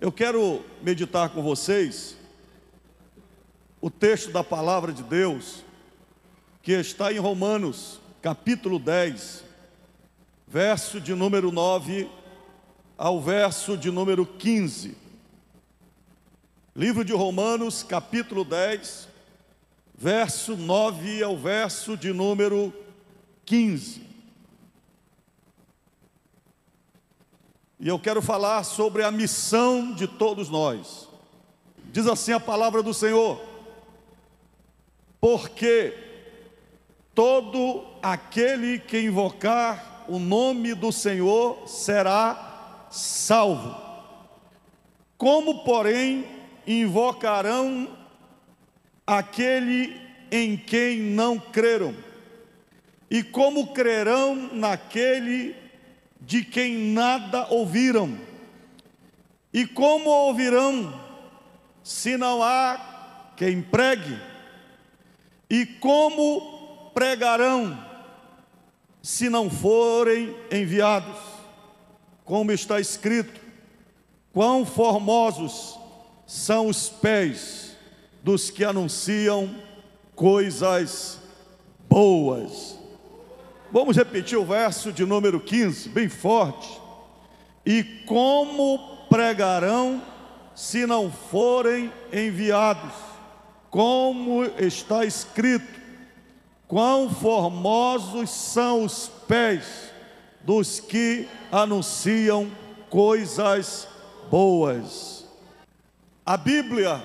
Eu quero meditar com vocês o texto da palavra de Deus, que está em Romanos, capítulo 10, verso de número 9 ao verso de número 15. Livro de Romanos, capítulo 10, verso 9 ao verso de número 15. E eu quero falar sobre a missão de todos nós. Diz assim a palavra do Senhor: porque todo aquele que invocar o nome do Senhor será salvo. Como, porém, invocarão aquele em quem não creram? E como crerão naquele de quem nada ouviram? E como ouvirão se não há quem pregue? E como pregarão se não forem enviados? Como está escrito: quão formosos são os pés dos que anunciam coisas boas. Vamos repetir o verso de número 15, bem forte. E como pregarão se não forem enviados? Como está escrito: quão formosos são os pés dos que anunciam coisas boas. A Bíblia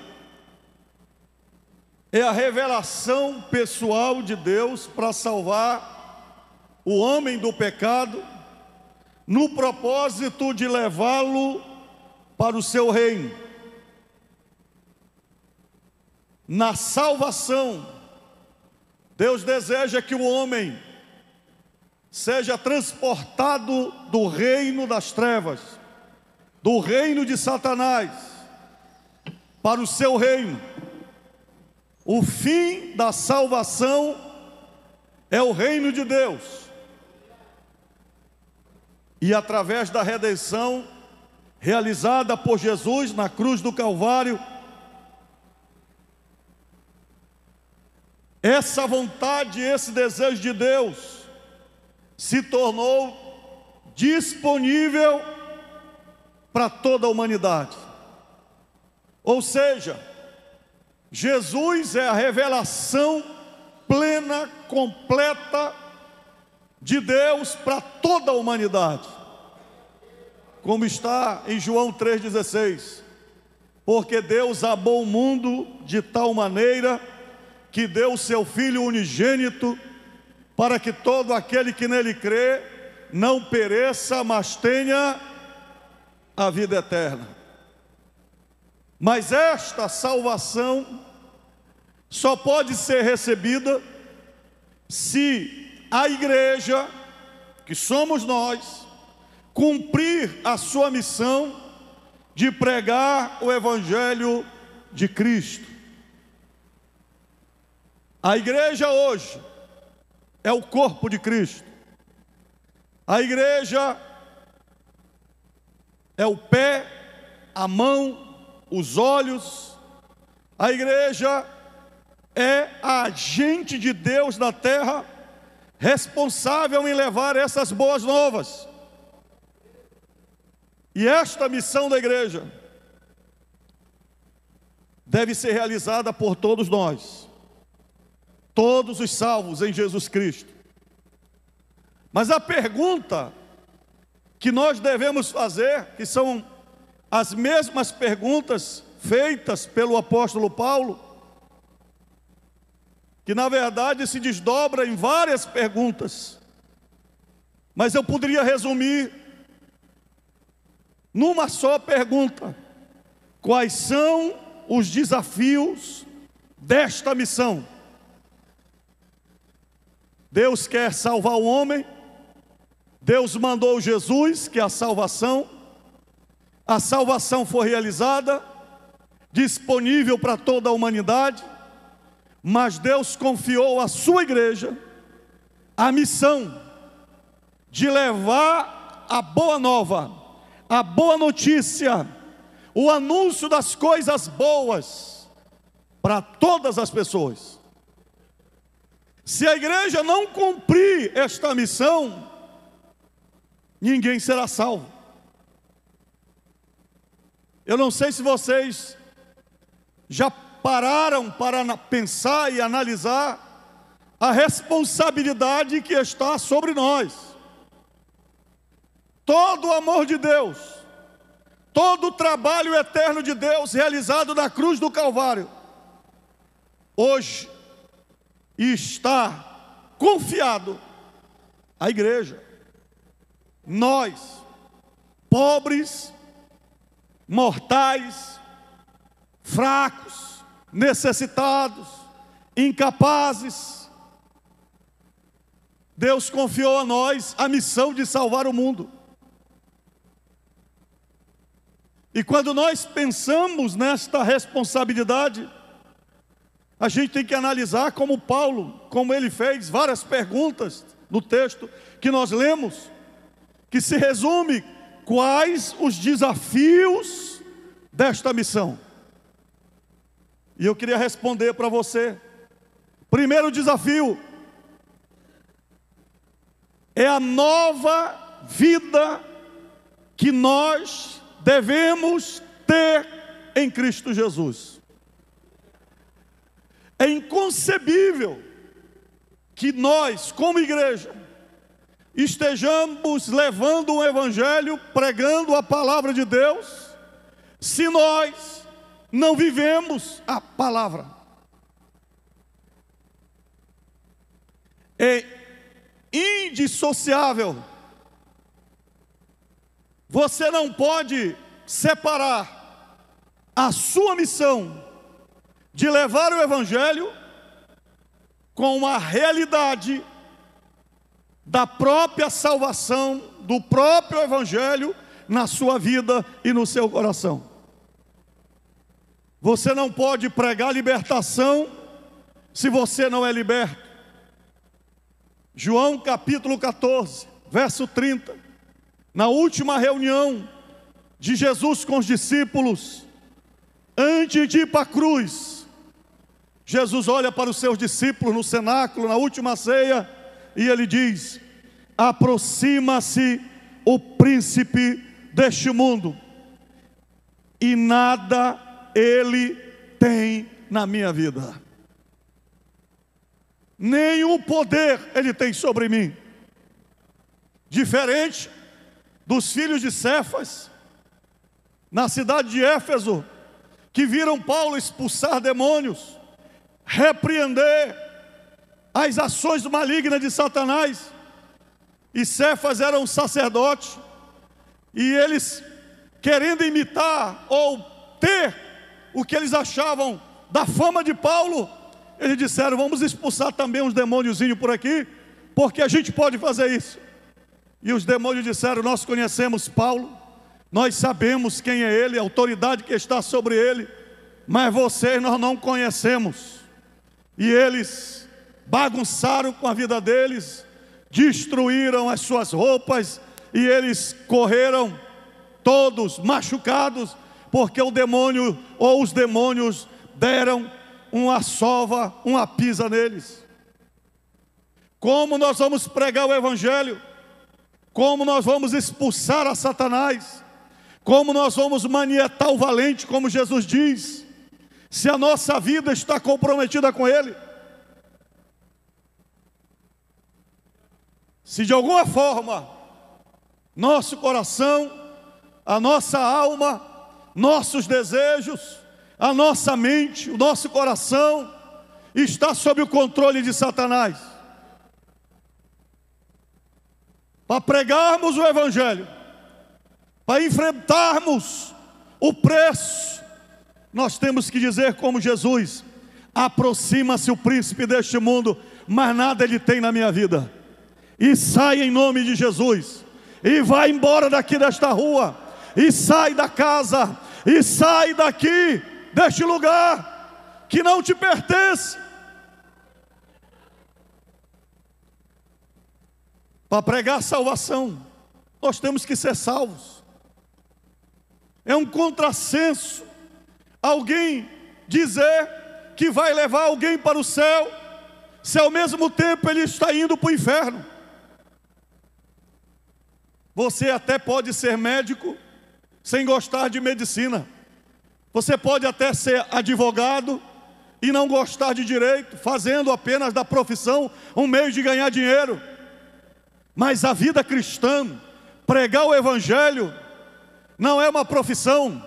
é a revelação pessoal de Deus para salvar o homem do pecado, no propósito de levá-lo para o seu reino. Na salvação, Deus deseja que o homem seja transportado do reino das trevas, do reino de Satanás, para o seu reino. O fim da salvação é o reino de Deus. E através da redenção realizada por Jesus na cruz do Calvário, essa vontade, esse desejo de Deus se tornou disponível para toda a humanidade. Ou seja, Jesus é a revelação plena, completa de Deus para toda a humanidade. Como está em João 3,16: porque Deus amou o mundo de tal maneira que deu o seu Filho unigênito, para que todo aquele que nele crê não pereça, mas tenha a vida eterna. Mas esta salvação só pode ser recebida se a igreja, que somos nós, cumprir a sua missão de pregar o evangelho de Cristo. A igreja hoje é o corpo de Cristo. A igreja é o pé, a mão, os olhos. A igreja é a agente de Deus na terra, responsável em levar essas boas novas. E esta missão da igreja deve ser realizada por todos nós, todos os salvos em Jesus Cristo. Mas a pergunta que nós devemos fazer, que são as mesmas perguntas feitas pelo apóstolo Paulo, que na verdade se desdobra em várias perguntas, mas eu poderia resumir numa só pergunta: quais são os desafios desta missão? Deus quer salvar o homem, Deus mandou Jesus, que é a salvação foi realizada, disponível para toda a humanidade, mas Deus confiou à sua igreja a missão de levar a boa nova, a boa notícia, o anúncio das coisas boas para todas as pessoas. Se a igreja não cumprir esta missão, ninguém será salvo. Eu não sei se vocês já pararam para pensar e analisar a responsabilidade que está sobre nós. Todo o amor de Deus, todo o trabalho eterno de Deus realizado na cruz do Calvário, hoje está confiado à igreja. Nós, pobres, mortais, fracos, necessitados, incapazes, Deus confiou a nós a missão de salvar o mundo. E quando nós pensamos nesta responsabilidade, a gente tem que analisar como Paulo, como ele fez várias perguntas no texto que nós lemos, que se resume: quais os desafios desta missão? E eu queria responder para você. Primeiro desafio é a nova vida que nós devemos ter em Cristo Jesus. É inconcebível que nós, como igreja, estejamos levando o evangelho, pregando a palavra de Deus, se nós não vivemos a palavra. É indissociável. Você não pode separar a sua missão de levar o evangelho com a realidade da própria salvação, do próprio evangelho na sua vida e no seu coração. Você não pode pregar libertação se você não é liberto. João capítulo 14, verso 30. Na última reunião de Jesus com os discípulos, antes de ir para a cruz, Jesus olha para os seus discípulos no cenáculo, na última ceia, e ele diz: aproxima-se o príncipe deste mundo, e nada ele tem na minha vida, nenhum poder ele tem sobre mim. Diferente dos filhos de Cefas, na cidade de Éfeso, que viram Paulo expulsar demônios, repreender as ações malignas de Satanás. E Cefas era um sacerdote, e eles, querendo imitar ou ter o que eles achavam da fama de Paulo, eles disseram: vamos expulsar também uns demôniozinhos por aqui, porque a gente pode fazer isso. E os demônios disseram: nós conhecemos Paulo, nós sabemos quem é ele, a autoridade que está sobre ele, mas vocês nós não conhecemos. E eles bagunçaram com a vida deles, destruíram as suas roupas, e eles correram todos machucados, porque o demônio ou os demônios deram uma sova, uma pisa neles. Como nós vamos pregar o evangelho? Como nós vamos expulsar a Satanás? Como nós vamos manietar o valente, como Jesus diz, se a nossa vida está comprometida com ele? Se de alguma forma nosso coração, a nossa alma, nossos desejos, a nossa mente, o nosso coração está sob o controle de Satanás, para pregarmos o evangelho, para enfrentarmos o preço, nós temos que dizer como Jesus: aproxima-se o príncipe deste mundo, mas nada ele tem na minha vida. E sai em nome de Jesus, e vai embora daqui desta rua, e sai da casa, e sai daqui deste lugar que não te pertence. Para pregar salvação, nós temos que ser salvos. É um contrassenso alguém dizer que vai levar alguém para o céu, se ao mesmo tempo ele está indo para o inferno. Você até pode ser médico sem gostar de medicina. Você pode até ser advogado e não gostar de direito, fazendo apenas da profissão um meio de ganhar dinheiro. Mas a vida cristã, pregar o evangelho, não é uma profissão,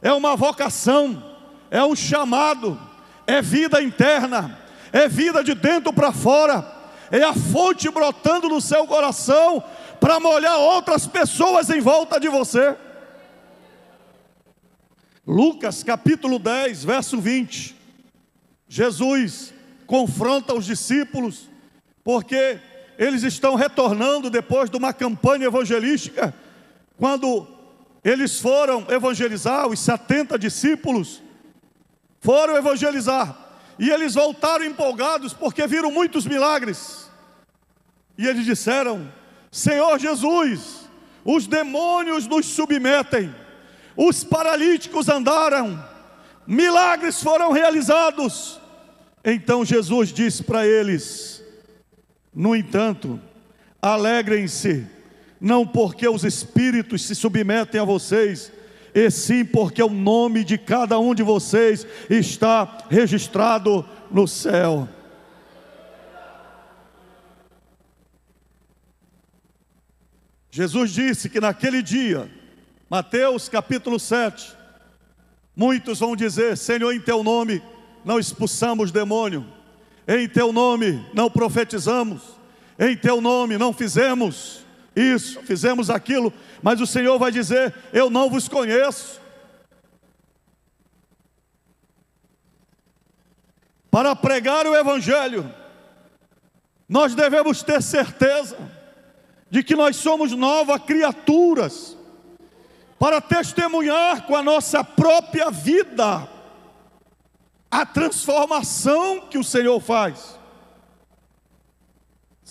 é uma vocação, é um chamado, é vida interna, é vida de dentro para fora, é a fonte brotando no seu coração para molhar outras pessoas em volta de você. Lucas capítulo 10, verso 20. Jesus confronta os discípulos, porque eles estão retornando depois de uma campanha evangelística. Quando eles foram evangelizar, os 70 discípulos foram evangelizar, e eles voltaram empolgados, porque viram muitos milagres. E eles disseram: Senhor Jesus, os demônios nos submetem, os paralíticos andaram, milagres foram realizados. Então Jesus disse para eles: no entanto, alegrem-se, não porque os espíritos se submetem a vocês, e sim porque o nome de cada um de vocês está registrado no céu. Jesus disse que naquele dia, Mateus capítulo 7, muitos vão dizer: Senhor, em teu nome não expulsamos demônio, em teu nome não profetizamos, em teu nome não fizemos isso, fizemos aquilo. Mas o Senhor vai dizer: eu não vos conheço. Para pregar o evangelho, nós devemos ter certeza de que nós somos novas criaturas, para testemunhar com a nossa própria vida a transformação que o Senhor faz.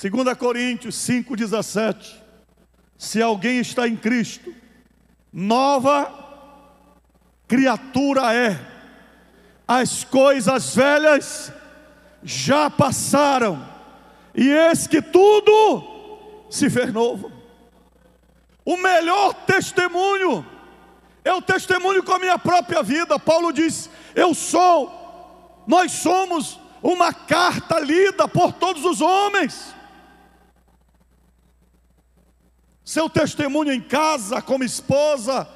2 Coríntios 5,17. Se alguém está em Cristo, nova criatura é. As coisas velhas já passaram, e eis que tudo se fez novo. O melhor testemunho é o testemunho com a minha própria vida. Paulo diz: nós somos uma carta lida por todos os homens. Seu testemunho em casa, como esposa,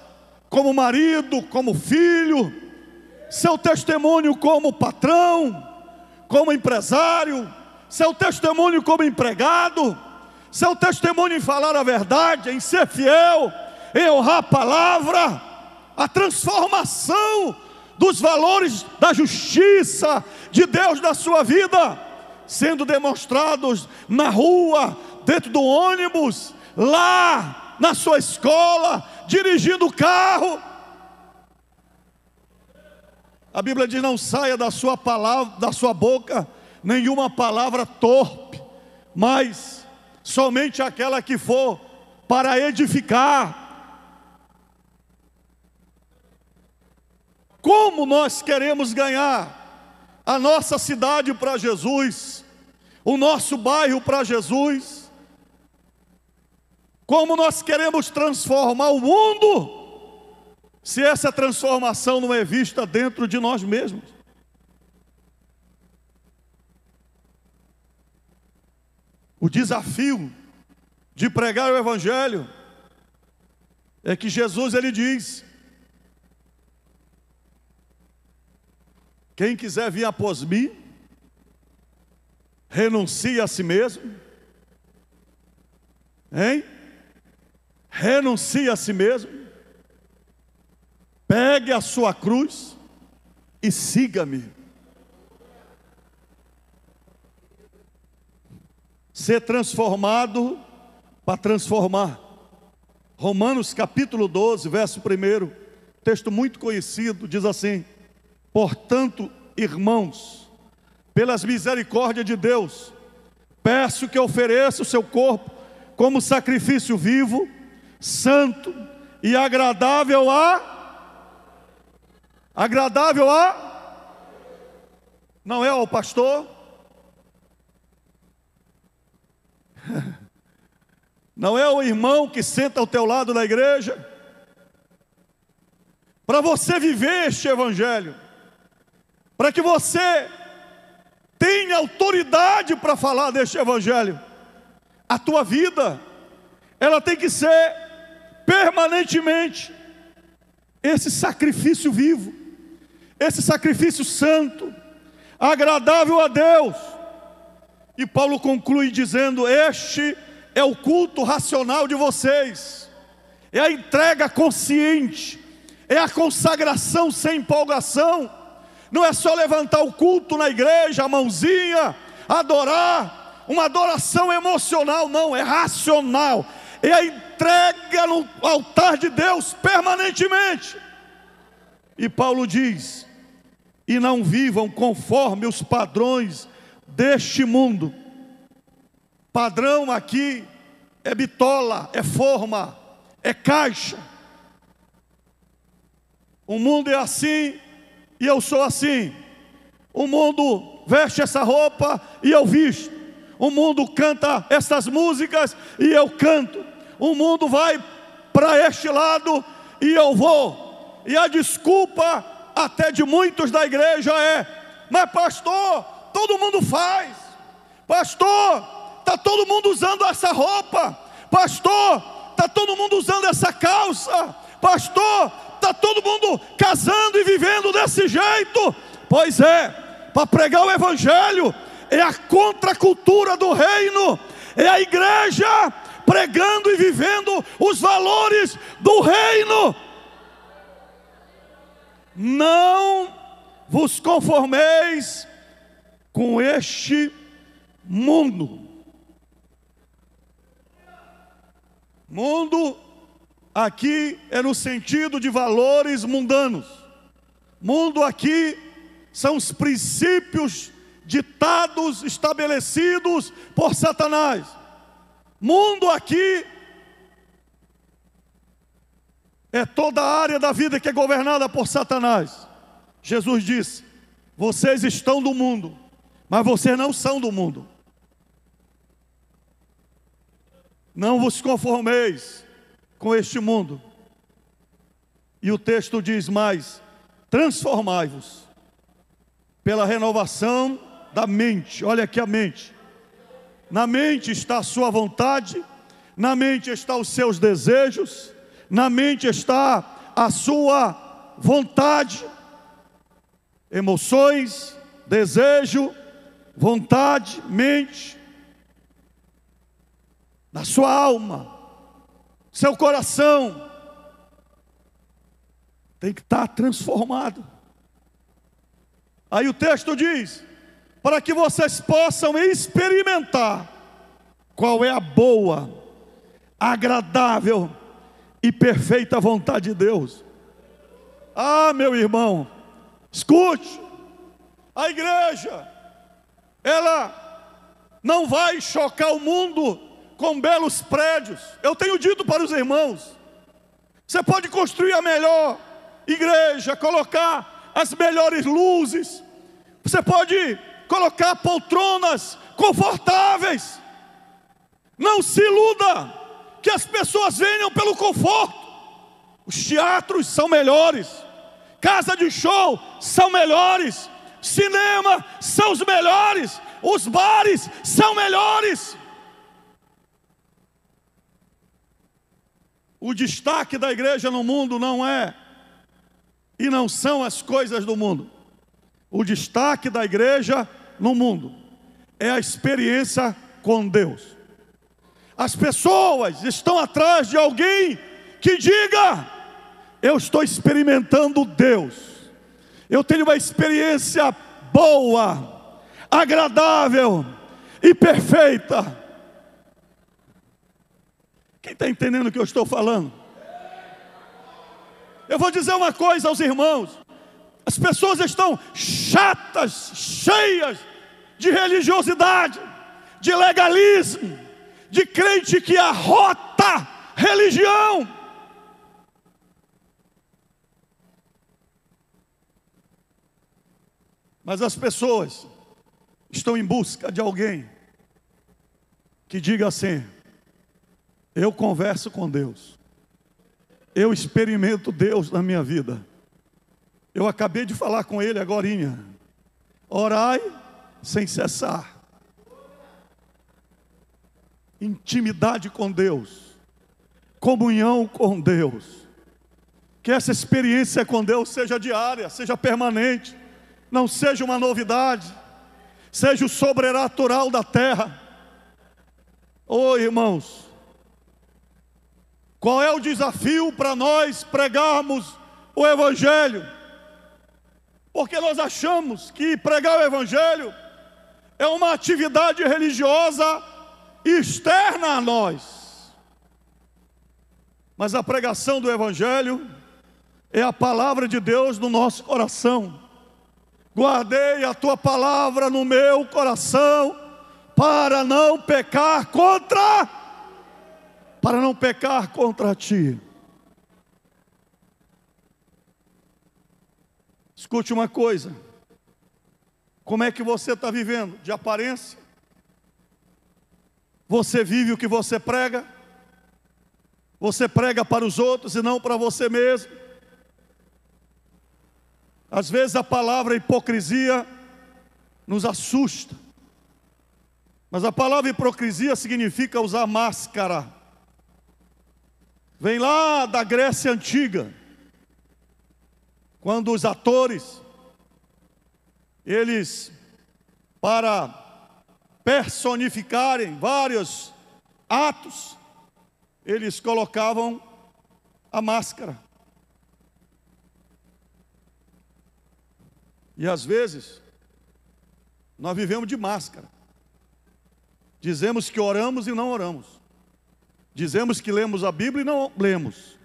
como marido, como filho. Seu testemunho como patrão, como empresário. Seu testemunho como empregado. Seu testemunho em falar a verdade, em ser fiel, em honrar a palavra. A transformação dos valores da justiça de Deus na sua vida, sendo demonstrados na rua, dentro do ônibus, lá na sua escola, dirigindo o carro. A Bíblia diz: não saia da sua palavra, da sua boca, nenhuma palavra torpe, mas somente aquela que for para edificar. Como nós queremos ganhar a nossa cidade para Jesus, o nosso bairro para Jesus? Como nós queremos transformar o mundo, se essa transformação não é vista dentro de nós mesmos? O desafio de pregar o evangelho é que Jesus, ele diz: quem quiser vir após mim, renuncie a si mesmo. Hein? Renuncie a si mesmo. Pegue a sua cruz e siga-me. Ser transformado para transformar. Romanos capítulo 12, verso 1, texto muito conhecido, diz assim: portanto, irmãos, pelas misericórdias de Deus, peço que ofereça o seu corpo como sacrifício vivo, santo e agradável a agradável não é ao pastor, não é o irmão que senta ao teu lado na igreja. Para você viver este evangelho, para que você tenha autoridade para falar deste evangelho, a tua vida, ela tem que ser permanentemente esse sacrifício vivo, esse sacrifício santo, agradável a Deus. E Paulo conclui dizendo: este é o culto racional de vocês, é a entrega consciente, é a consagração sem empolgação. Não é só levantar o culto na igreja, a mãozinha, adorar, uma adoração emocional, não, é racional, é a entrega no altar de Deus permanentemente. E Paulo diz: e não vivam conforme os padrões deste mundo. Padrão aqui é bitola, é forma, é caixa. O mundo é assim e eu sou assim. O mundo veste essa roupa e eu visto. O mundo canta essas músicas e eu canto. O mundo vai para este lado e eu vou. E a desculpa até de muitos da igreja é: mas pastor, todo mundo faz. Pastor, está todo mundo usando essa roupa. Pastor, está todo mundo usando essa calça. Pastor, está todo mundo casando e vivendo desse jeito. Pois é, para pregar o evangelho é a contracultura do reino, é a igreja pregando e vivendo os valores do reino. Não vos conformeis com este mundo. Mundo aqui é no sentido de valores mundanos. Mundo aqui são os princípios ditados, estabelecidos por Satanás. Mundo aqui é toda a área da vida que é governada por Satanás. Jesus disse: vocês estão do mundo, mas vocês não são do mundo. Não vos conformeis com este mundo. E o texto diz mais: transformai-vos pela renovação da mente. Olha aqui a mente. Na mente está a sua vontade, na mente estão os seus desejos, na mente está a sua vontade, emoções, desejo, vontade, mente. Na sua alma, seu coração tem que estar transformado. Aí o texto diz: para que vocês possam experimentar qual é a boa, agradável e perfeita vontade de Deus. Ah, meu irmão, escute, a igreja, ela não vai chocar o mundo com belos prédios. Eu tenho dito para os irmãos: você pode construir a melhor igreja, colocar as melhores luzes, você pode colocar poltronas confortáveis. Não se iluda que as pessoas venham pelo conforto. Os teatros são melhores, casa de show são melhores, cinema são os melhores, os bares são melhores. O destaque da igreja no mundo não é e não são as coisas do mundo. O destaque da igreja no mundo é a experiência com Deus. As pessoas estão atrás de alguém que diga: eu estou experimentando Deus, eu tenho uma experiência boa, agradável e perfeita. Quem está entendendo o que eu estou falando? Eu vou dizer uma coisa aos irmãos: as pessoas estão chatas, cheias de religiosidade, de legalismo, de crente que arrota religião. Mas as pessoas estão em busca de alguém que diga assim: eu converso com Deus, eu experimento Deus na minha vida. Eu acabei de falar com Ele agorinha. Orai sem cessar. Intimidade com Deus, comunhão com Deus. Que essa experiência com Deus seja diária, seja permanente, não seja uma novidade, seja o sobrenatural da terra. Oh, irmãos, qual é o desafio para nós pregarmos o Evangelho? Porque nós achamos que pregar o Evangelho é uma atividade religiosa externa a nós. Mas a pregação do Evangelho é a palavra de Deus no nosso coração. Guardei a tua palavra no meu coração para não pecar contra ti. Escute uma coisa: como é que você está vivendo? De aparência? Você vive o que você prega? Você prega para os outros e não para você mesmo? Às vezes a palavra hipocrisia nos assusta, mas a palavra hipocrisia significa usar máscara. Vem lá da Grécia Antiga, quando os atores, eles, para personificarem vários atos, eles colocavam a máscara. E às vezes, nós vivemos de máscara. Dizemos que oramos e não oramos. Dizemos que lemos a Bíblia e não lemos.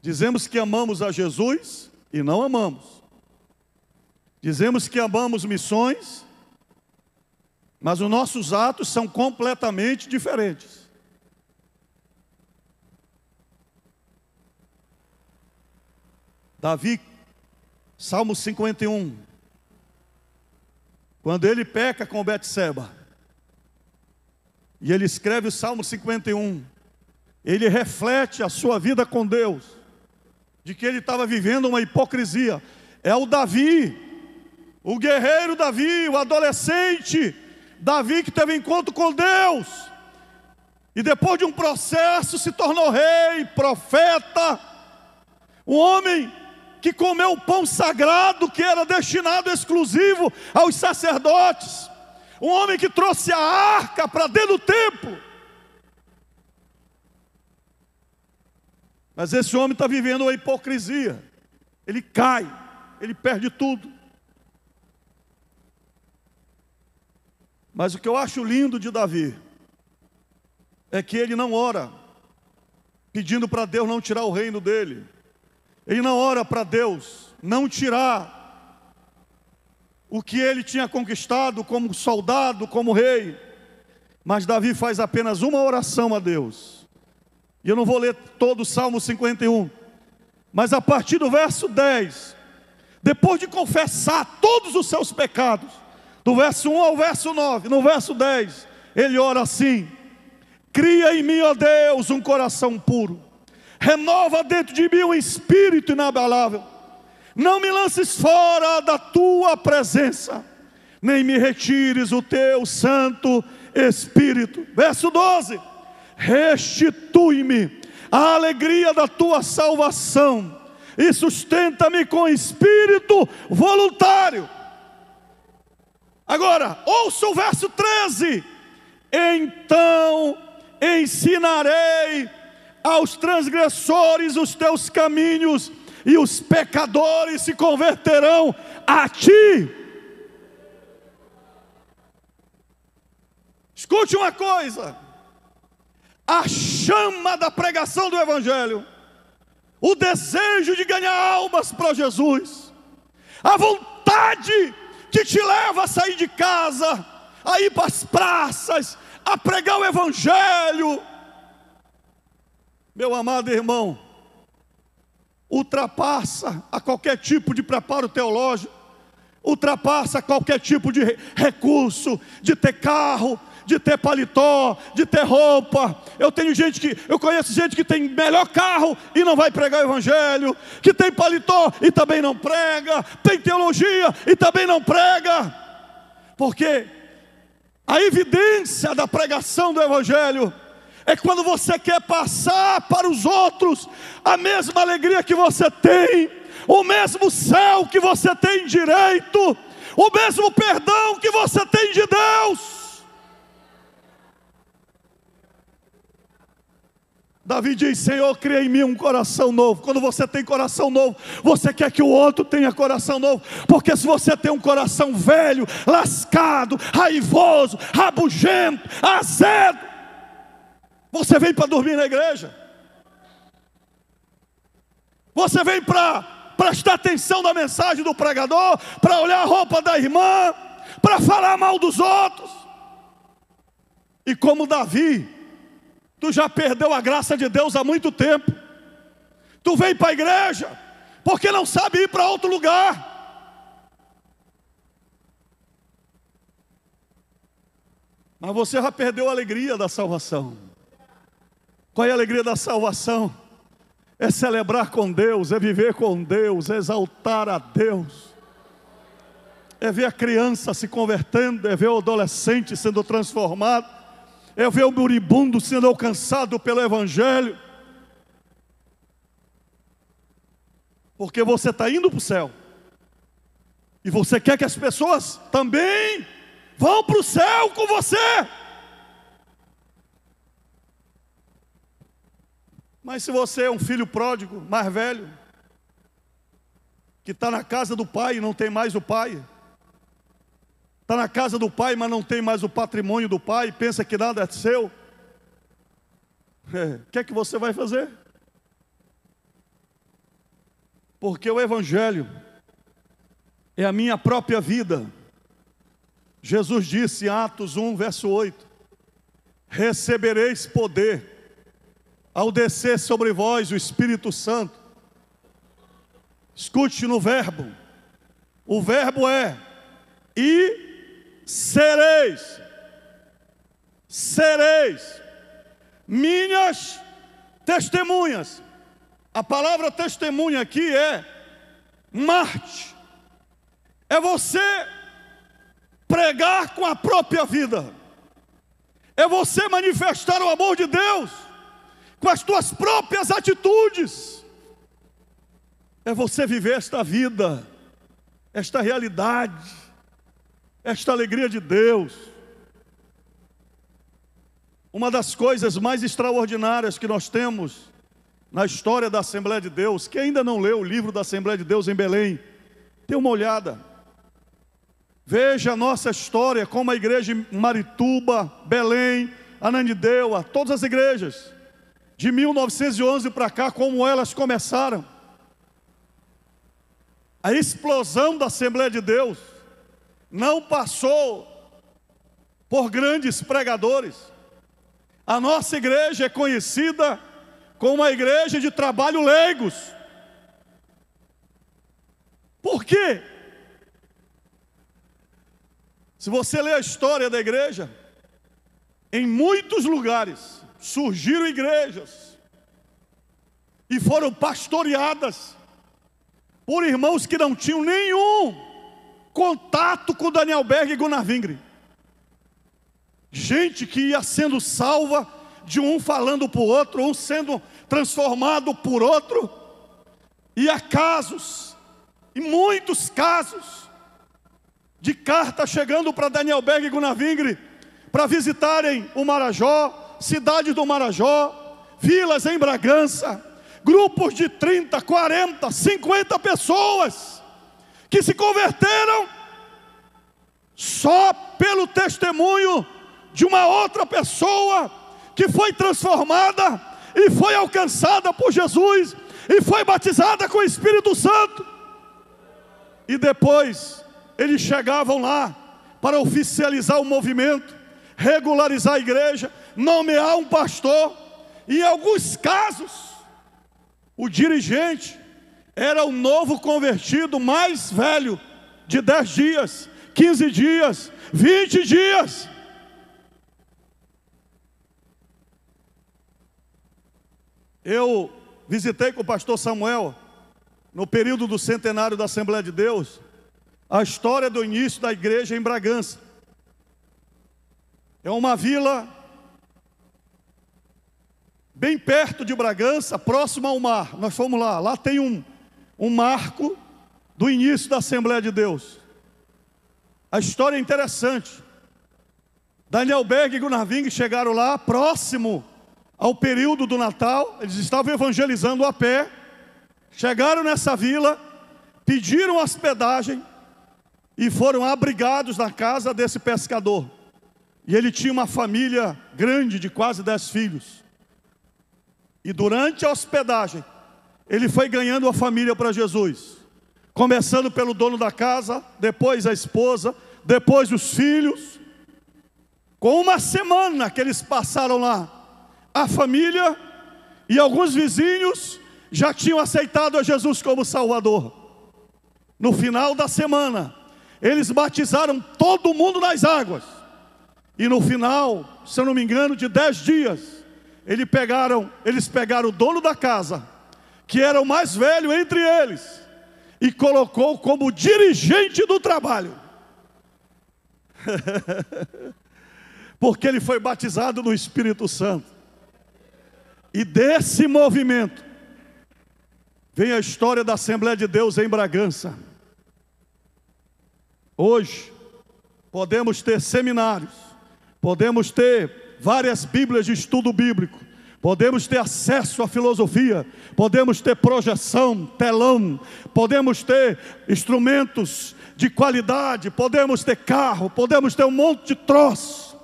Dizemos que amamos a Jesus e não amamos. Dizemos que amamos missões, mas os nossos atos são completamente diferentes. Davi, Salmo 51, quando ele peca com Betseba, e ele escreve o Salmo 51, ele reflete a sua vida com Deus, de que ele estava vivendo uma hipocrisia. É o Davi, o guerreiro Davi, o adolescente Davi, que teve encontro com Deus, e depois de um processo se tornou rei, profeta, um homem que comeu o pão sagrado que era destinado exclusivo aos sacerdotes, um homem que trouxe a arca para dentro do templo. Mas esse homem está vivendo uma hipocrisia. Ele cai, ele perde tudo. Mas o que eu acho lindo de Davi é que ele não ora pedindo para Deus não tirar o reino dele. Ele não ora para Deus não tirar o que ele tinha conquistado como soldado, como rei. Mas Davi faz apenas uma oração a Deus. E eu não vou ler todo o Salmo 51. Mas a partir do verso 10, depois de confessar todos os seus pecados, do verso 1 ao verso 9, no verso 10, ele ora assim: cria em mim, ó Deus, um coração puro, renova dentro de mim um espírito inabalável, não me lances fora da tua presença, nem me retires o teu santo Espírito. Verso 12: restitui-me a alegria da tua salvação e sustenta-me com espírito voluntário. Agora, ouça o verso 13: então ensinarei aos transgressores os teus caminhos, e os pecadores se converterão a ti. Escute uma coisa: a chama da pregação do Evangelho, o desejo de ganhar almas para Jesus, a vontade que te leva a sair de casa, a ir para as praças, a pregar o Evangelho. Meu amado irmão, ultrapassa a qualquer tipo de preparo teológico, ultrapassa qualquer tipo de recurso, de ter carro, de ter paletó, de ter roupa. Eu conheço gente que tem melhor carro e não vai pregar o evangelho, que tem paletó e também não prega, tem teologia e também não prega, porque a evidência da pregação do evangelho é quando você quer passar para os outros a mesma alegria que você tem, o mesmo céu que você tem direito, o mesmo perdão que você tem de Deus. Davi diz: Senhor, cria em mim um coração novo. Quando você tem coração novo, você quer que o outro tenha coração novo, porque se você tem um coração velho, lascado, raivoso, rabugento, azedo, você vem para dormir na igreja, você vem para prestar atenção na mensagem do pregador, para olhar a roupa da irmã, para falar mal dos outros. E como Davi, tu já perdeu a graça de Deus há muito tempo. Tu vem para a igreja porque não sabe ir para outro lugar. Mas você já perdeu a alegria da salvação. Qual é a alegria da salvação? É celebrar com Deus, é viver com Deus, é exaltar a Deus, é ver a criança se convertendo, é ver o adolescente sendo transformado, é ver o moribundo sendo alcançado pelo evangelho. Porque você está indo para o céu, e você quer que as pessoas também vão para o céu com você. Mas se você é um filho pródigo, mais velho, que está na casa do pai e não tem mais o pai, está na casa do pai, mas não tem mais o patrimônio do pai, pensa que nada é seu, o que é que você vai fazer? Porque o evangelho é a minha própria vida. Jesus disse em Atos 1, verso 8: recebereis poder ao descer sobre vós o Espírito Santo. Escute no verbo. O verbo é: e sereis minhas testemunhas. A palavra testemunha aqui é Marte. É você pregar com a própria vida. É você manifestar o amor de Deus com as tuas próprias atitudes. É você viver esta vida, esta realidade, esta alegria de Deus. Uma das coisas mais extraordinárias que nós temos na história da Assembleia de Deus, que ainda não leu o livro da Assembleia de Deus em Belém, dê uma olhada. Veja a nossa história, como a igreja em Marituba, Belém, Ananindeua, todas as igrejas de 1911 para cá, como elas começaram. A explosão da Assembleia de Deus não passou por grandes pregadores. A nossa igreja é conhecida como uma igreja de trabalho leigos. Por quê? Se você ler a história da igreja, em muitos lugares surgiram igrejas e foram pastoreadas por irmãos que não tinham nenhum contato com Daniel Berg e Gunnar Wingre. Gente que ia sendo salva, de um falando para o outro, um sendo transformado por outro. E há casos, e muitos casos, de cartas chegando para Daniel Berg e Gunnar Wingre, para visitarem o Marajó, cidades do Marajó, vilas em Bragança, grupos de 30, 40, 50 pessoas, que se converteram só pelo testemunho de uma outra pessoa, que foi transformada, e foi alcançada por Jesus, e foi batizada com o Espírito Santo. E depois, eles chegavam lá, para oficializar o movimento, regularizar a igreja, nomear um pastor. E em alguns casos, o dirigente era o novo convertido mais velho, de 10 dias, 15 dias, 20 dias. Eu visitei com o pastor Samuel, no período do centenário da Assembleia de Deus, a história do início da igreja em Bragança. É uma vila bem perto de Bragança, próximo ao mar. Nós fomos lá. Lá tem um marco do início da Assembleia de Deus. A história é interessante. Daniel Berg e Gunnar Ving chegaram lá, próximo ao período do Natal. Eles estavam evangelizando a pé. Chegaram nessa vila, pediram hospedagem e foram abrigados na casa desse pescador. E ele tinha uma família grande de quase 10 filhos. E durante a hospedagem, ele foi ganhando a família para Jesus. Começando pelo dono da casa, depois a esposa, depois os filhos. Com uma semana que eles passaram lá, a família e alguns vizinhos já tinham aceitado a Jesus como Salvador. No final da semana, eles batizaram todo mundo nas águas. E no final, se eu não me engano, de 10 dias, eles pegaram o dono da casa, que era o mais velho entre eles, e colocou como dirigente do trabalho. Porque ele foi batizado no Espírito Santo. E desse movimento vem a história da Assembleia de Deus em Bragança. Hoje podemos ter seminários, podemos ter várias bíblias de estudo bíblico, podemos ter acesso à filosofia, podemos ter projeção, telão, podemos ter instrumentos de qualidade, podemos ter carro, podemos ter um monte de troço.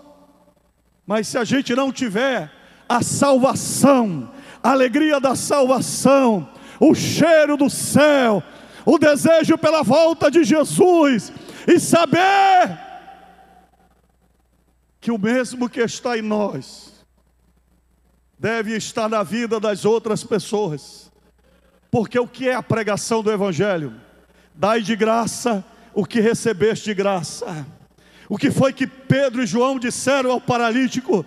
Mas se a gente não tiver a salvação, a alegria da salvação, o cheiro do céu, o desejo pela volta de Jesus, e saber que o mesmo que está em nós deve estar na vida das outras pessoas. Porque o que é a pregação do Evangelho? Dai de graça o que recebeste de graça. O que foi que Pedro e João disseram ao paralítico?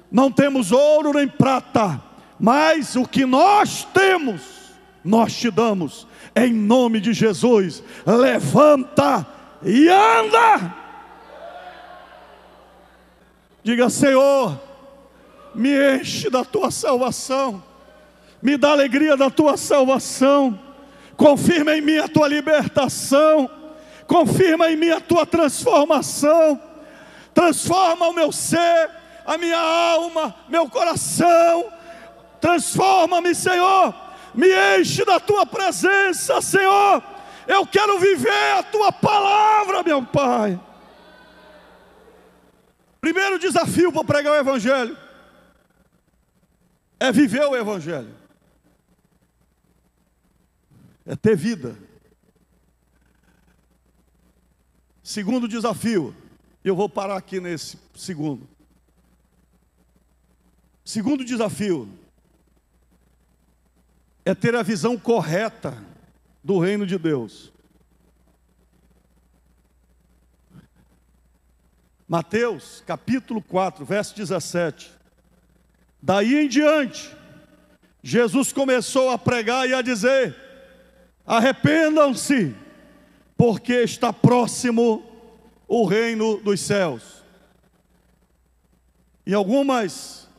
Não temos ouro nem prata, mas o que nós temos, nós te damos. Em nome de Jesus, levanta e anda. Diga: Senhor, me enche da tua salvação, me dá alegria da tua salvação, confirma em mim a tua libertação, confirma em mim a tua transformação, transforma o meu ser, a minha alma, meu coração, transforma-me, Senhor, me enche da tua presença, Senhor, eu quero viver a tua palavra, meu Pai. Primeiro desafio para pregar o Evangelho é viver o Evangelho, é ter vida. Segundo desafio, eu vou parar aqui nesse segundo. Segundo desafio é ter a visão correta do reino de Deus. Mateus capítulo 4, verso 17. Daí em diante, Jesus começou a pregar e a dizer: arrependam-se, porque está próximo o reino dos céus. Em algumas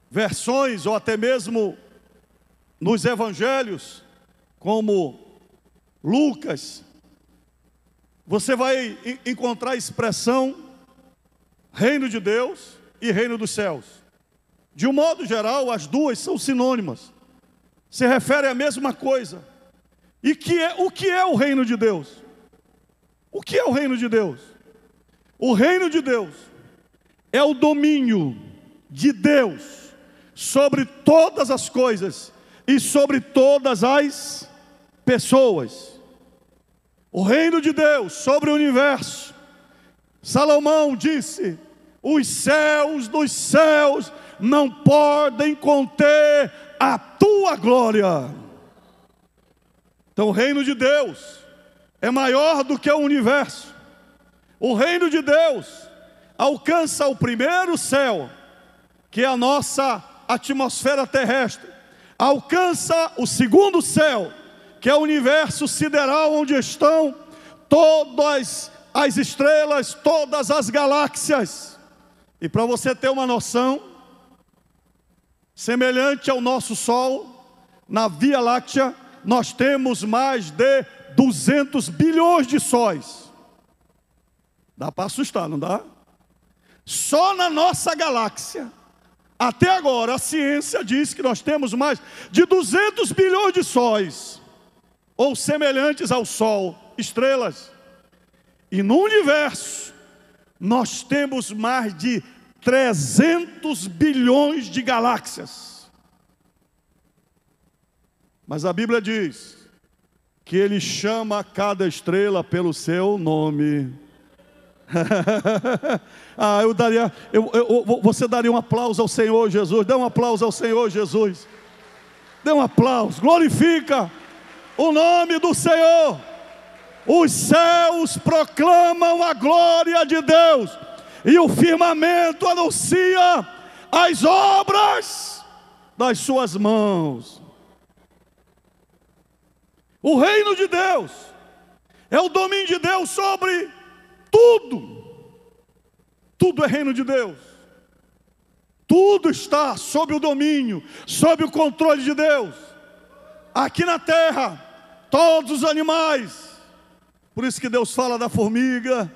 versões, ou até mesmo nos evangelhos, como Lucas, você vai encontrar a expressão reino de Deus e reino dos céus. De um modo geral, as duas são sinônimas, se referem à mesma coisa. E o que é o reino de Deus? O que é o reino de Deus? O reino de Deus é o domínio de Deus sobre todas as coisas e sobre todas as pessoas. O reino de Deus sobre o universo. Salomão disse: os céus dos céus não podem conter a tua glória. Então o reino de Deus é maior do que o universo. O reino de Deus alcança o primeiro céu, que é a nossa atmosfera terrestre. Alcança o segundo céu, que é o universo sideral, onde estão todas as estrelas, todas as galáxias. E para você ter uma noção, semelhante ao nosso Sol, na Via Láctea, nós temos mais de 200 bilhões de sóis. Dá para assustar, não dá? Só na nossa galáxia, até agora, a ciência diz que nós temos mais de 200 bilhões de sóis, ou semelhantes ao Sol, estrelas. E no universo, nós temos mais de 300 bilhões de galáxias. Mas a Bíblia diz que Ele chama cada estrela pelo seu nome. Você daria um aplauso ao Senhor Jesus? Dê um aplauso ao Senhor Jesus. Dê um aplauso, glorifica o nome do Senhor. Os céus proclamam a glória de Deus, e o firmamento anuncia as obras das suas mãos. O reino de Deus é o domínio de Deus sobre tudo. Tudo é reino de Deus. Tudo está sob o domínio, sob o controle de Deus. Aqui na terra, todos os animais. Por isso que Deus fala da formiga,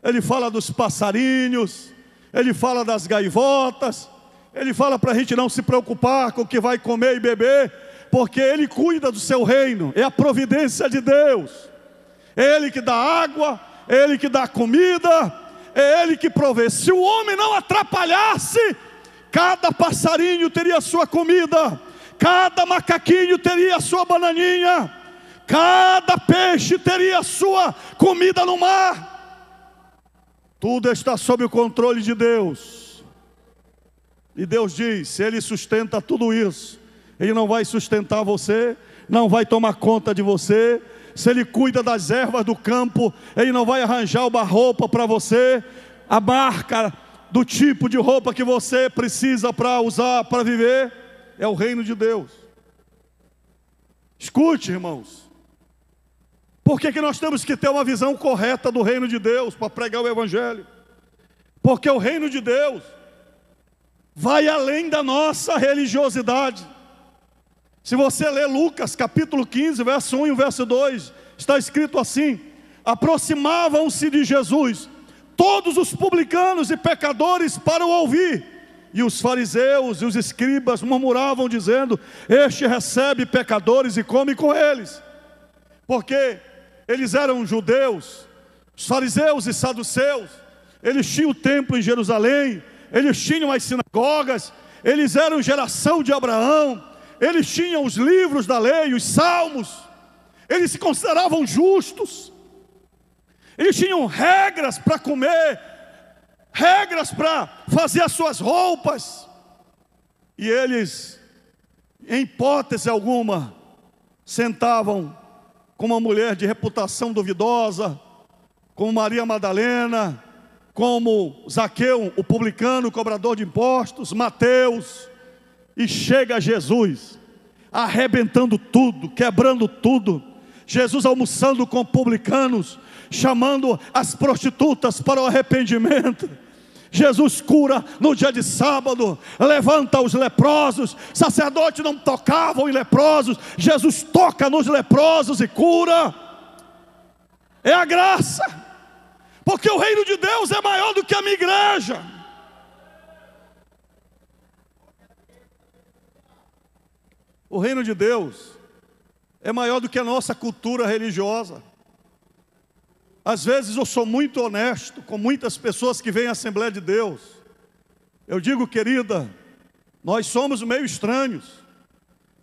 Ele fala dos passarinhos, Ele fala das gaivotas, Ele fala para a gente não se preocupar com o que vai comer e beber, porque Ele cuida do seu reino, é a providência de Deus. É Ele que dá água, é Ele que dá comida, é Ele que provê. Se o homem não atrapalhasse, cada passarinho teria a sua comida, cada macaquinho teria a sua bananinha, cada peixe teria a sua comida no mar. Tudo está sob o controle de Deus. E Deus diz, se Ele sustenta tudo isso, Ele não vai sustentar você, não vai tomar conta de você. Se Ele cuida das ervas do campo, Ele não vai arranjar uma roupa para você, a marca do tipo de roupa que você precisa para usar, para viver. É o reino de Deus. Escute, irmãos. Por que nós temos que ter uma visão correta do reino de Deus para pregar o Evangelho? Porque o reino de Deus vai além da nossa religiosidade. Se você ler Lucas capítulo 15, verso 1 e verso 2, está escrito assim: aproximavam-se de Jesus todos os publicanos e pecadores para o ouvir, e os fariseus e os escribas murmuravam dizendo: este recebe pecadores e come com eles. Porque eles eram judeus, os fariseus e saduceus, eles tinham o templo em Jerusalém, eles tinham as sinagogas, eles eram geração de Abraão, eles tinham os livros da lei, os salmos, eles se consideravam justos, eles tinham regras para comer, regras para fazer as suas roupas, e eles, em hipótese alguma, sentavam com uma mulher de reputação duvidosa, como Maria Madalena, como Zaqueu, o publicano, o cobrador de impostos, Mateus. E chega Jesus, arrebentando tudo, quebrando tudo. Jesus almoçando com publicanos, chamando as prostitutas para o arrependimento. Jesus cura no dia de sábado, levanta os leprosos. Sacerdotes não tocavam em leprosos, Jesus toca nos leprosos e cura. É a graça, porque o reino de Deus é maior do que a minha igreja. O reino de Deus é maior do que a nossa cultura religiosa. Às vezes eu sou muito honesto com muitas pessoas que vêm à Assembleia de Deus. Eu digo, querida, nós somos meio estranhos,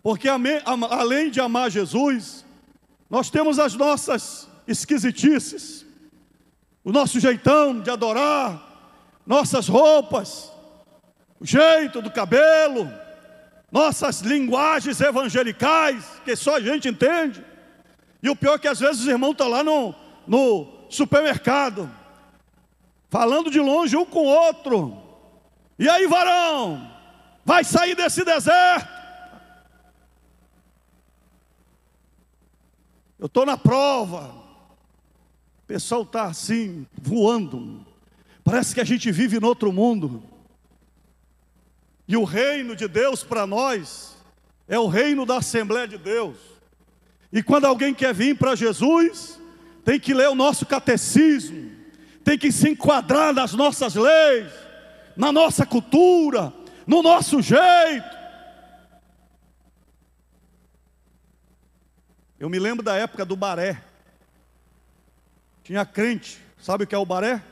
porque além de amar Jesus, nós temos as nossas esquisitices, o nosso jeitão de adorar, nossas roupas, o jeito do cabelo, nossas linguagens evangelicais, que só a gente entende. E o pior é que às vezes os irmãos estão lá no supermercado, falando de longe um com o outro. E aí, varão, vai sair desse deserto? Eu estou na prova. O pessoal está assim, voando. Parece que a gente vive em outro mundo. E o reino de Deus para nós é o reino da Assembleia de Deus. E quando alguém quer vir para Jesus, tem que ler o nosso catecismo, tem que se enquadrar nas nossas leis, na nossa cultura, no nosso jeito. Eu me lembro da época do baré. Tinha crente, sabe o que é o baré?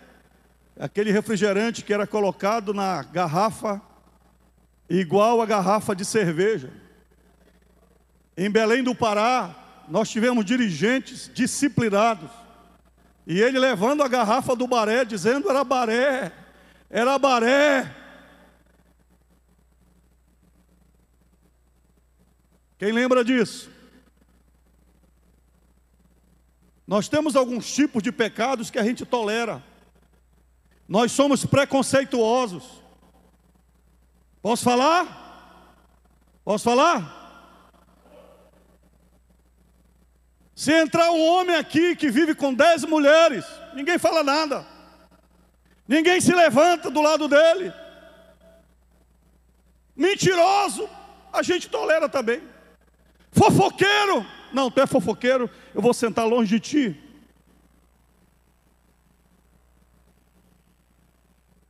É aquele refrigerante que era colocado na garrafa, igual a garrafa de cerveja. Em Belém do Pará, nós tivemos dirigentes disciplinados. E ele levando a garrafa do baré, dizendo era baré, era baré. Quem lembra disso? Nós temos alguns tipos de pecados que a gente tolera. Nós somos preconceituosos. Posso falar? Posso falar? Se entrar um homem aqui que vive com 10 mulheres, ninguém fala nada. Ninguém se levanta do lado dele. Mentiroso, a gente tolera também. Fofoqueiro, não, tu é fofoqueiro, eu vou sentar longe de ti.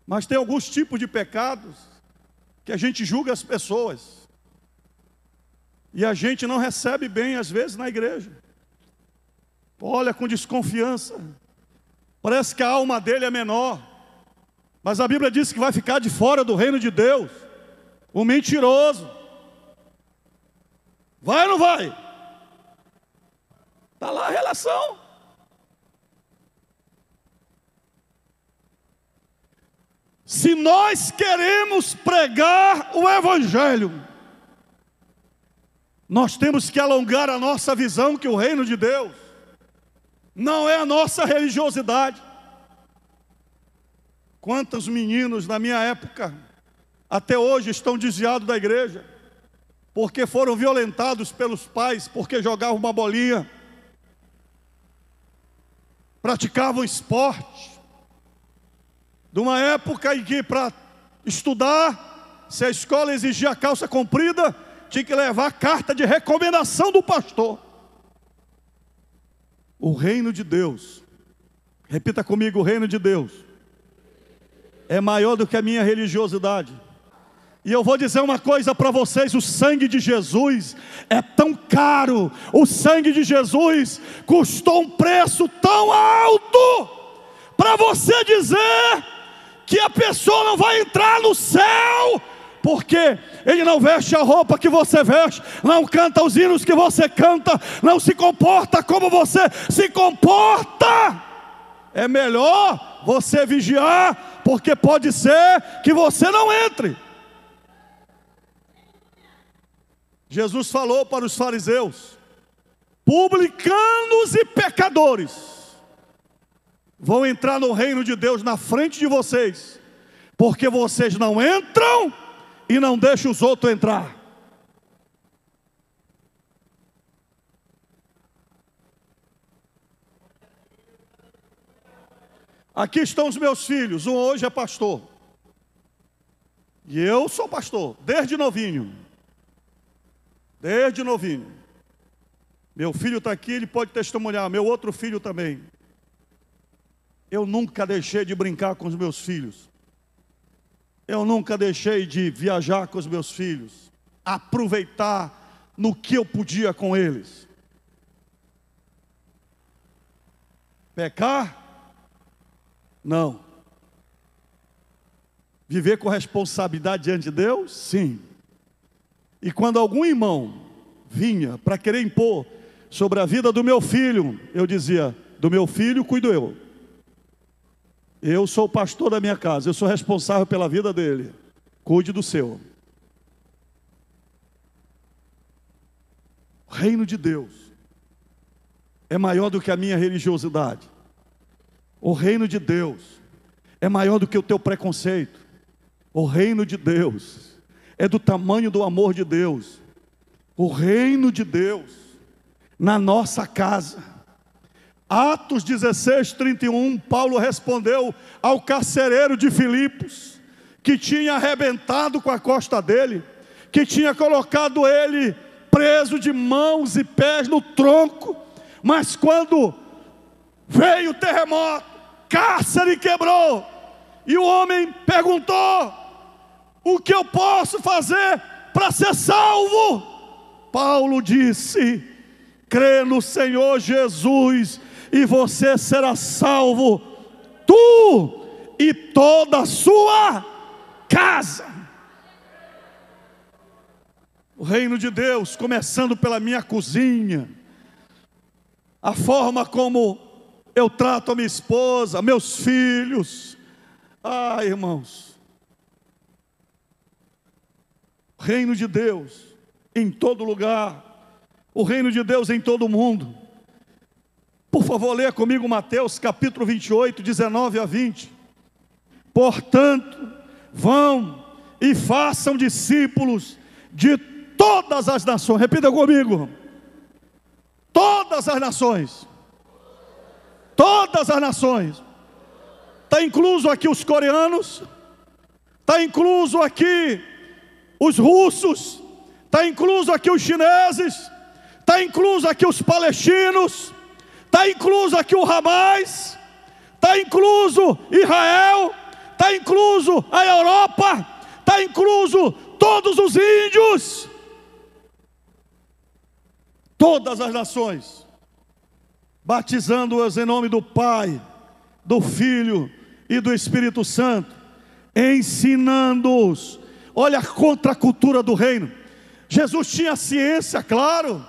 Mas tem alguns tipos de pecados que a gente julga as pessoas. E a gente não recebe bem, às vezes, na igreja. Olha com desconfiança. Parece que a alma dele é menor. Mas a Bíblia diz que vai ficar de fora do reino de Deus o mentiroso. Vai ou não vai? Está lá a relação. Se nós queremos pregar o Evangelho, nós temos que alongar a nossa visão que o reino de Deus não é a nossa religiosidade. Quantos meninos na minha época, até hoje, estão desviados da igreja, porque foram violentados pelos pais, porque jogavam uma bolinha, praticavam esporte, de uma época em que para estudar, se a escola exigia calça comprida, tinha que levar carta de recomendação do pastor. O reino de Deus, repita comigo, o reino de Deus é maior do que a minha religiosidade. E eu vou dizer uma coisa para vocês, o sangue de Jesus é tão caro, o sangue de Jesus custou um preço tão alto, para você dizer que a pessoa não vai entrar no céu, porque ele não veste a roupa que você veste, não canta os hinos que você canta, não se comporta como você se comporta. É melhor você vigiar, porque pode ser que você não entre. Jesus falou para os fariseus: publicanos e pecadores vão entrar no reino de Deus na frente de vocês, porque vocês não entram e não deixam os outros entrar. Aqui estão os meus filhos, um hoje é pastor, e eu sou pastor, desde novinho. Desde novinho. Meu filho está aqui, ele pode testemunhar, meu outro filho também. Eu nunca deixei de brincar com os meus filhos. Eu nunca deixei de viajar com os meus filhos, aproveitar no que eu podia com eles. Pecar? Não. Viver com responsabilidade diante de Deus? Sim. E quando algum irmão vinha para querer impor sobre a vida do meu filho, eu dizia: do meu filho cuido eu. Eu sou o pastor da minha casa, eu sou responsável pela vida dele. Cuide do seu. O reino de Deus é maior do que a minha religiosidade. O reino de Deus é maior do que o teu preconceito. O reino de Deus é do tamanho do amor de Deus. O reino de Deus na nossa casa. Atos 16, 31, Paulo respondeu ao carcereiro de Filipos, que tinha arrebentado com a costa dele, que tinha colocado ele preso de mãos e pés no tronco, mas quando veio o terremoto, cárcere quebrou, e o homem perguntou: o que eu posso fazer para ser salvo? Paulo disse: crê no Senhor Jesus e você será salvo, tu e toda a sua casa. O reino de Deus, começando pela minha cozinha, a forma como eu trato a minha esposa, meus filhos. Irmãos, o reino de Deus em todo lugar, o reino de Deus em todo mundo. Por favor, leia comigo Mateus capítulo 28, 19 a 20. Portanto, vão e façam discípulos de todas as nações. Repita comigo: todas as nações. Todas as nações. Está incluso aqui os coreanos, está incluso aqui os russos, está incluso aqui os chineses, está incluso aqui os palestinos, está incluso aqui o Hamas, está incluso Israel, está incluso a Europa, está incluso todos os índios, todas as nações, batizando-as em nome do Pai, do Filho e do Espírito Santo, ensinando-os. Olha a contracultura do reino. Jesus tinha ciência, claro,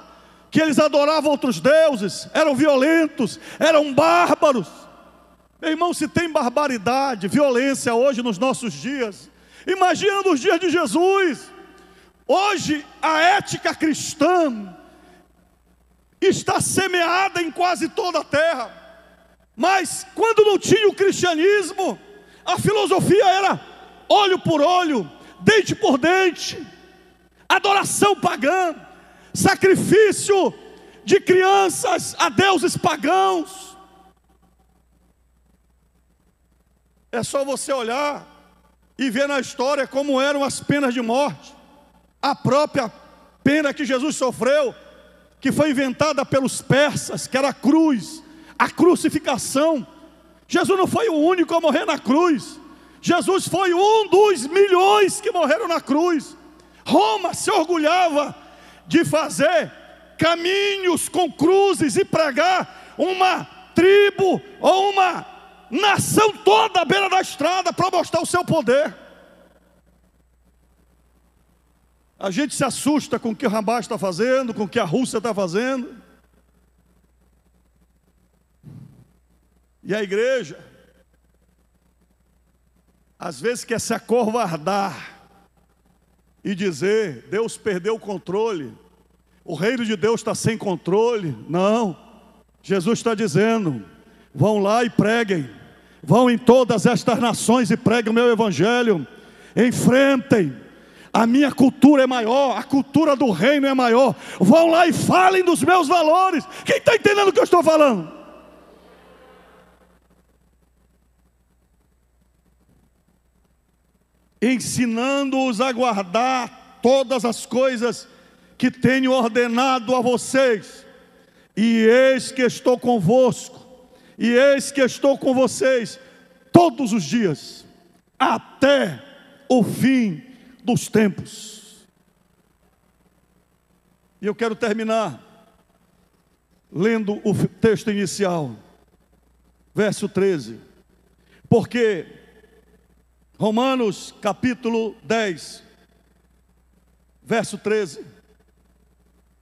que eles adoravam outros deuses, eram violentos, eram bárbaros. Meu irmão, se tem barbaridade, violência hoje nos nossos dias, imagina nos dias de Jesus. Hoje a ética cristã está semeada em quase toda a terra, mas quando não tinha o cristianismo, a filosofia era olho por olho, dente por dente, adoração pagã, sacrifício de crianças a deuses pagãos. É só você olhar e ver na história como eram as penas de morte. A própria pena que Jesus sofreu, que foi inventada pelos persas, que era a cruz, a crucificação. Jesus não foi o único a morrer na cruz. Jesus foi um dos milhões que morreram na cruz. Roma se orgulhava de fazer caminhos com cruzes e pregar uma tribo ou uma nação toda à beira da estrada para mostrar o seu poder. A gente se assusta com o que o Hamas está fazendo, com o que a Rússia está fazendo. E a igreja, às vezes, quer se acovardar e dizer: Deus perdeu o controle, o reino de Deus está sem controle. Não, Jesus está dizendo: vão lá e preguem, vão em todas estas nações e preguem o meu evangelho, enfrentem. A minha cultura é maior, a cultura do reino é maior. Vão lá e falem dos meus valores. Quem está entendendo o que eu estou falando? Ensinando-os a guardar todas as coisas que tenho ordenado a vocês. E eis que estou convosco, e eis que estou com vocês todos os dias, até o fim dos tempos. E eu quero terminar lendo o texto inicial, verso 13, porque Romanos capítulo 10, verso 13,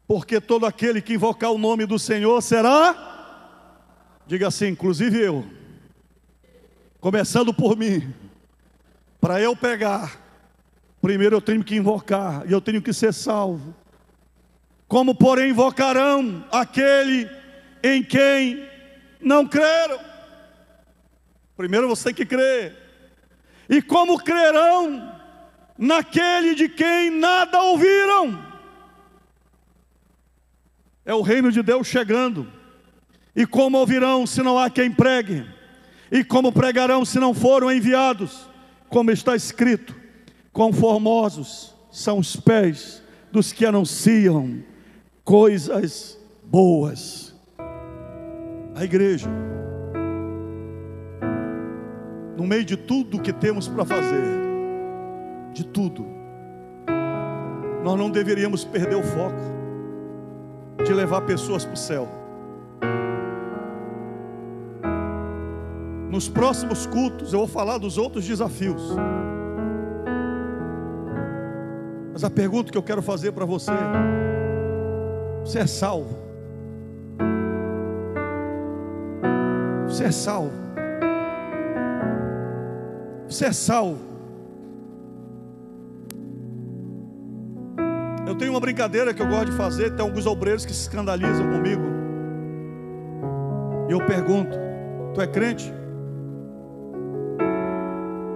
porque todo aquele que invocar o nome do Senhor será, diga assim, inclusive eu, começando por mim, para eu pegar, primeiro eu tenho que invocar, e eu tenho que ser salvo. Como porém invocarão aquele em quem não creram. Primeiro você tem que crer. E como crerão naquele de quem nada ouviram? É o reino de Deus chegando. E como ouvirão se não há quem pregue? E como pregarão se não foram enviados? Como está escrito: quão formosos são os pés dos que anunciam coisas boas. A igreja, no meio de tudo que temos para fazer, de tudo, nós não deveríamos perder o foco de levar pessoas para o céu. Nos próximos cultos eu vou falar dos outros desafios, mas a pergunta que eu quero fazer para você: você é salvo? Você é salvo? Você é salvo? Eu tenho uma brincadeira que eu gosto de fazer. Tem alguns obreiros que se escandalizam comigo, e eu pergunto: tu é crente?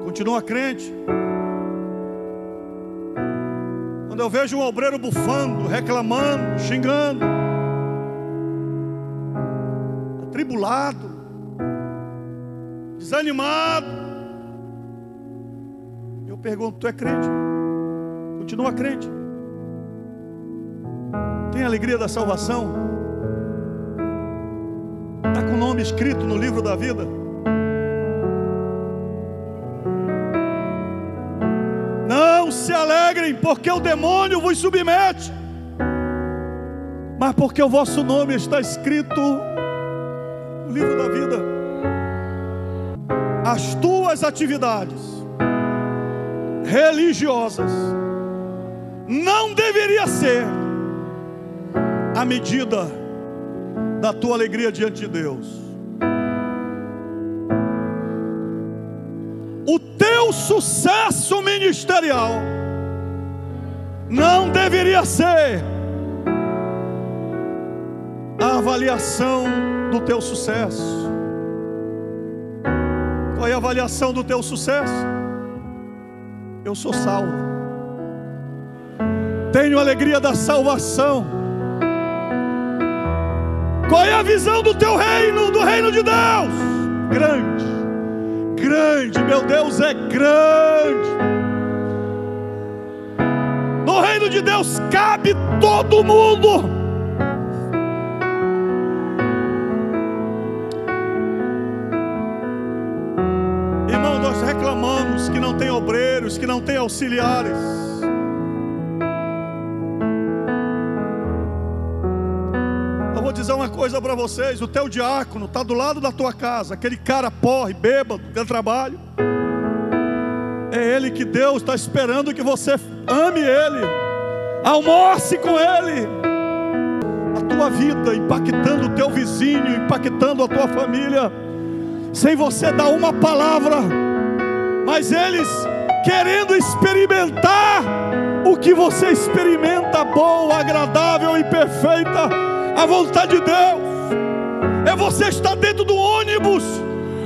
Continua crente? Quando eu vejo um obreiro bufando, reclamando, xingando, atribulado, desanimado, eu pergunto: tu é crente? Continua crente? Tem alegria da salvação? Está com o nome escrito no livro da vida? Não se alegrem porque o demônio vos submete, mas porque o vosso nome está escrito no livro da vida. As tuas atividades religiosas não deveria ser a medida da tua alegria diante de Deus. O teu sucesso ministerial não deveria ser a avaliação do teu sucesso. Qual é a avaliação do teu sucesso? Eu sou salvo, tenho alegria da salvação. Qual é a visão do teu reino, do reino de Deus? Grande, grande, meu Deus é grande. No reino de Deus cabe todo mundo. Irmão, nós reclamamos que não tem obreiros, que não tem auxiliares. Vou dizer uma coisa para vocês: o teu diácono está do lado da tua casa, aquele cara porre, bêbado, deu trabalho. É ele que Deus está esperando que você ame ele, almoce com ele. A tua vida impactando o teu vizinho, impactando a tua família, sem você dar uma palavra, mas eles querendo experimentar o que você experimenta, boa, agradável e perfeita a vontade de Deus. É você estar dentro do ônibus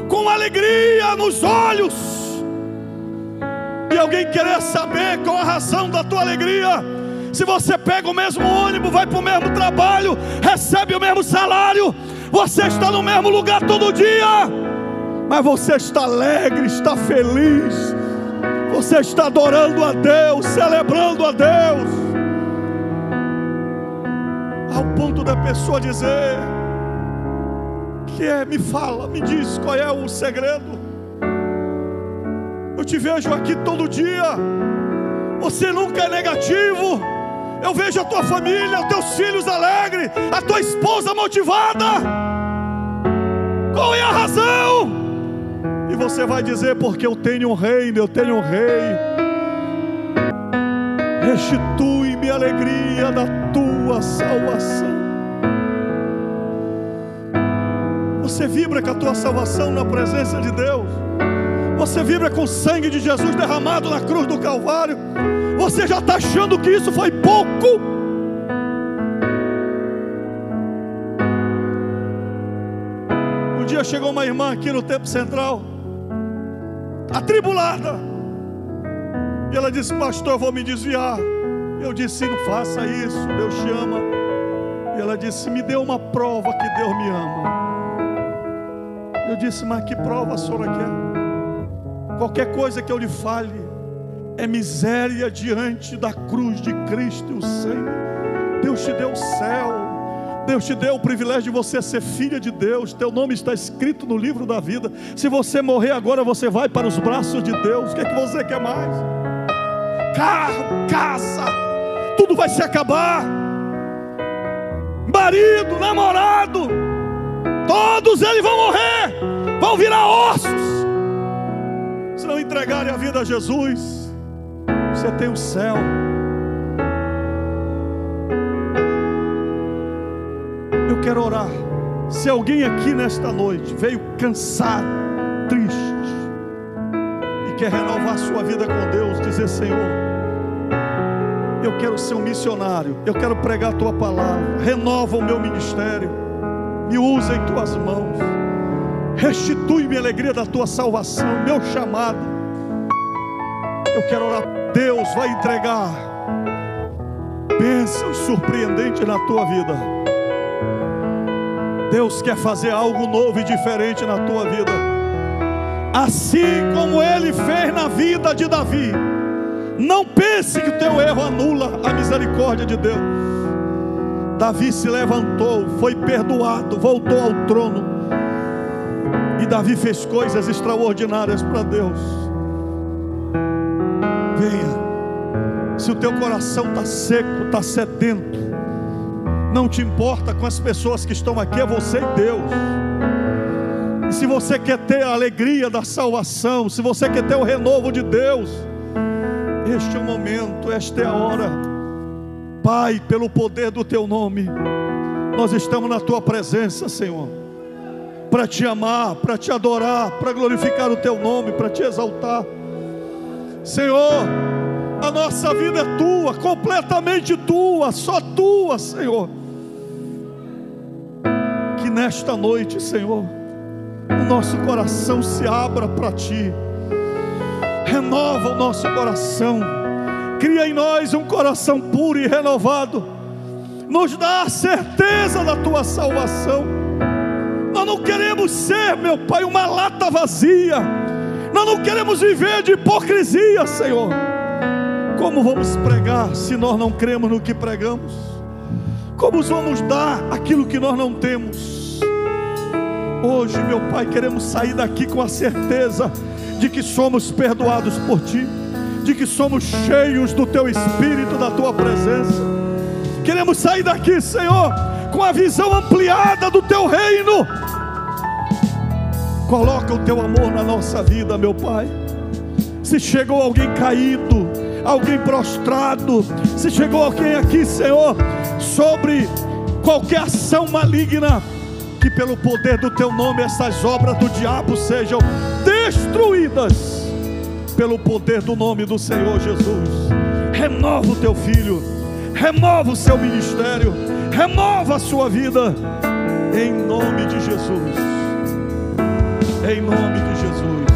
com alegria nos olhos, e alguém querer saber qual a razão da tua alegria. Se você pega o mesmo ônibus, vai para o mesmo trabalho, recebe o mesmo salário, você está no mesmo lugar todo dia, mas você está alegre, está feliz, você está adorando a Deus, celebrando a Deus, ao ponto da pessoa dizer: me fala, me diz qual é o segredo. Eu te vejo aqui todo dia, você nunca é negativo. Eu vejo a tua família, os teus filhos alegres, a tua esposa motivada. Qual é a razão? E você vai dizer: porque eu tenho um reino, eu tenho um rei. Restitui-me a alegria da tua salvação. Você vibra com a tua salvação na presença de Deus? Você vibra com o sangue de Jesus derramado na cruz do Calvário? Você já está achando que isso foi pouco? dia chegou uma irmã aqui no Templo Central, atribulada, e ela disse: pastor, eu vou me desviar. Eu disse: não faça isso, Deus te ama. E ela disse: me dê uma prova que Deus me ama. Eu disse: mas que prova a senhora quer? Qualquer coisa que eu lhe fale é miséria diante da cruz de Cristo e o sangue. Deus te deu o céu, Deus te deu o privilégio de você ser filha de Deus. Teu nome está escrito no livro da vida. Se você morrer agora, você vai para os braços de Deus. O que é que você quer mais? Carro, casa, tudo vai se acabar. Marido, namorado, todos eles vão morrer, vão virar ossos. Se não entregarem a vida a Jesus, você tem o céu. Eu quero orar. Se alguém aqui nesta noite veio cansado, triste, e quer renovar sua vida com Deus, dizer: Senhor, eu quero ser um missionário, eu quero pregar a tua palavra, renova o meu ministério, me usa em tuas mãos, restitui-me a alegria da tua salvação, meu chamado. Eu quero orar. Deus vai entregar bênçãos surpreendentes na tua vida. Deus quer fazer algo novo e diferente na tua vida, assim como Ele fez na vida de Davi. Não pense que o teu erro anula a misericórdia de Deus. Davi se levantou, foi perdoado, voltou ao trono, e Davi fez coisas extraordinárias para Deus. Venha. Se o teu coração está seco, está sedento, não te importa com as pessoas que estão aqui, é você e Deus. E se você quer ter a alegria da salvação, se você quer ter o renovo de Deus, este é o momento, esta é a hora. Pai, pelo poder do teu nome, nós estamos na tua presença, Senhor, para te amar, para te adorar, para glorificar o teu nome, para te exaltar. Senhor, a nossa vida é tua, completamente tua, só tua, Senhor. Que nesta noite, Senhor, o nosso coração se abra para ti. Renova o nosso coração, cria em nós um coração puro e renovado, nos dá a certeza da tua salvação. Nós não queremos ser, meu Pai, uma lata vazia. Nós não queremos viver de hipocrisia, Senhor. Como vamos pregar se nós não cremos no que pregamos? Como vamos dar aquilo que nós não temos? Hoje, meu Pai, queremos sair daqui com a certeza de que somos perdoados por Ti, de que somos cheios do Teu Espírito, da Tua presença. Queremos sair daqui, Senhor, com a visão ampliada do Teu reino. Coloca o Teu amor na nossa vida, meu Pai. Se chegou alguém caído, alguém prostrado, se chegou alguém aqui, Senhor, sobre qualquer ação maligna, que pelo poder do Teu nome essas obras do diabo sejam destruídas pelo poder do nome do Senhor Jesus. Renova o Teu filho, renova o seu ministério, renova a sua vida, em nome de Jesus, em nome de Jesus.